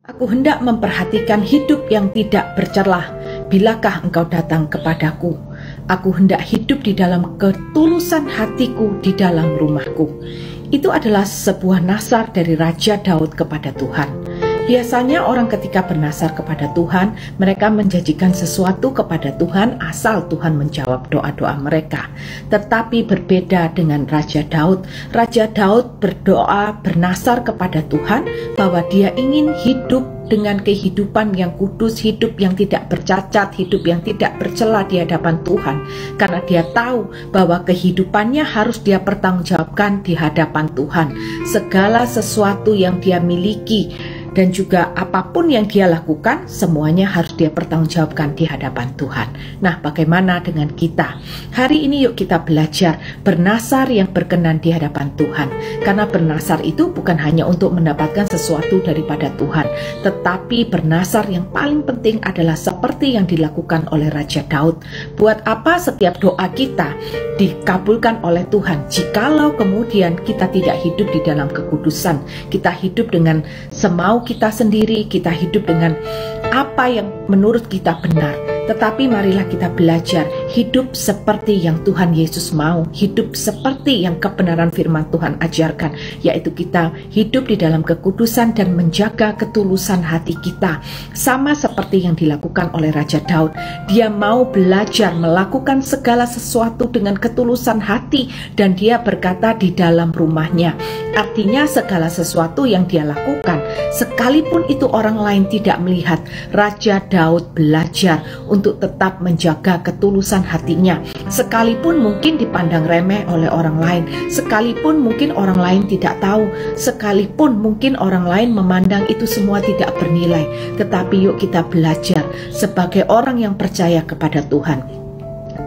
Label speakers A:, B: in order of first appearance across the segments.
A: Aku hendak memperhatikan hidup yang tidak bercelah. Bilakah engkau datang kepadaku? Aku hendak hidup di dalam ketulusan hatiku di dalam rumahku. Itu adalah sebuah nasar dari Raja Daud kepada Tuhan. Biasanya orang ketika bernasar kepada Tuhan, mereka menjanjikan sesuatu kepada Tuhan asal Tuhan menjawab doa-doa mereka. Tetapi berbeda dengan Raja Daud. Raja Daud berdoa, bernasar kepada Tuhan bahwa dia ingin hidup dengan kehidupan yang kudus, hidup yang tidak bercacat, hidup yang tidak bercela di hadapan Tuhan. Karena dia tahu bahwa kehidupannya harus dia pertanggungjawabkan di hadapan Tuhan. Segala sesuatu yang dia miliki dan juga apapun yang dia lakukan, semuanya harus dia pertanggungjawabkan di hadapan Tuhan. Nah, bagaimana dengan kita? Hari ini yuk kita belajar bernasar yang berkenan di hadapan Tuhan. Karena bernasar itu bukan hanya untuk mendapatkan sesuatu daripada Tuhan, tetapi bernasar yang paling penting adalah seperti yang dilakukan oleh Raja Daud. Buat apa setiap doa kita dikabulkan oleh Tuhan jikalau kemudian kita tidak hidup di dalam kekudusan, kita hidup dengan semau kita sendiri, kita hidup dengan apa yang menurut kita benar. Tetapi marilah kita belajar hidup seperti yang Tuhan Yesus mau, hidup seperti yang kebenaran firman Tuhan ajarkan, yaitu kita hidup di dalam kekudusan dan menjaga ketulusan hati kita. Sama seperti yang dilakukan oleh Raja Daud, dia mau belajar melakukan segala sesuatu dengan ketulusan hati, dan dia berkata di dalam rumahnya. Artinya segala sesuatu yang dia lakukan, sekalipun itu orang lain tidak melihat, Raja Daud belajar untuk tetap menjaga ketulusan hatinya. Sekalipun mungkin dipandang remeh oleh orang lain, sekalipun mungkin orang lain tidak tahu, sekalipun mungkin orang lain memandang itu semua tidak bernilai. Tetapi yuk kita belajar sebagai orang yang percaya kepada Tuhan.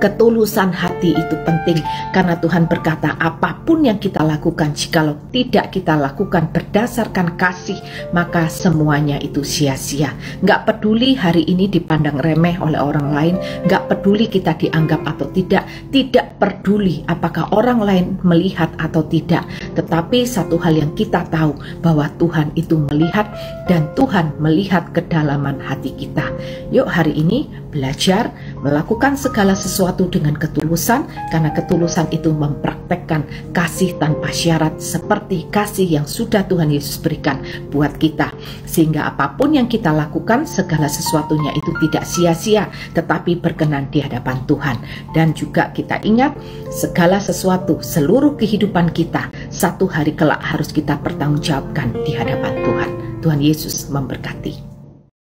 A: Ketulusan hati itu penting, karena Tuhan berkata apapun yang kita lakukan, jikalau tidak kita lakukan berdasarkan kasih, maka semuanya itu sia-sia. Nggak peduli hari ini dipandang remeh oleh orang lain, nggak peduli kita dianggap atau tidak peduli apakah orang lain melihat atau tidak. Tetapi satu hal yang kita tahu, bahwa Tuhan itu melihat, dan Tuhan melihat kedalaman hati kita. Yuk hari ini belajar melakukan segala sesuatu dengan ketulusan, karena ketulusan itu mempraktekkan kasih tanpa syarat seperti kasih yang sudah Tuhan Yesus berikan buat kita. Sehingga apapun yang kita lakukan, segala sesuatunya itu tidak sia-sia, tetapi berkenan di hadapan Tuhan. Dan juga kita ingat, segala sesuatu, seluruh kehidupan kita, satu hari kelak harus kita pertanggungjawabkan di hadapan Tuhan. Tuhan Yesus memberkati.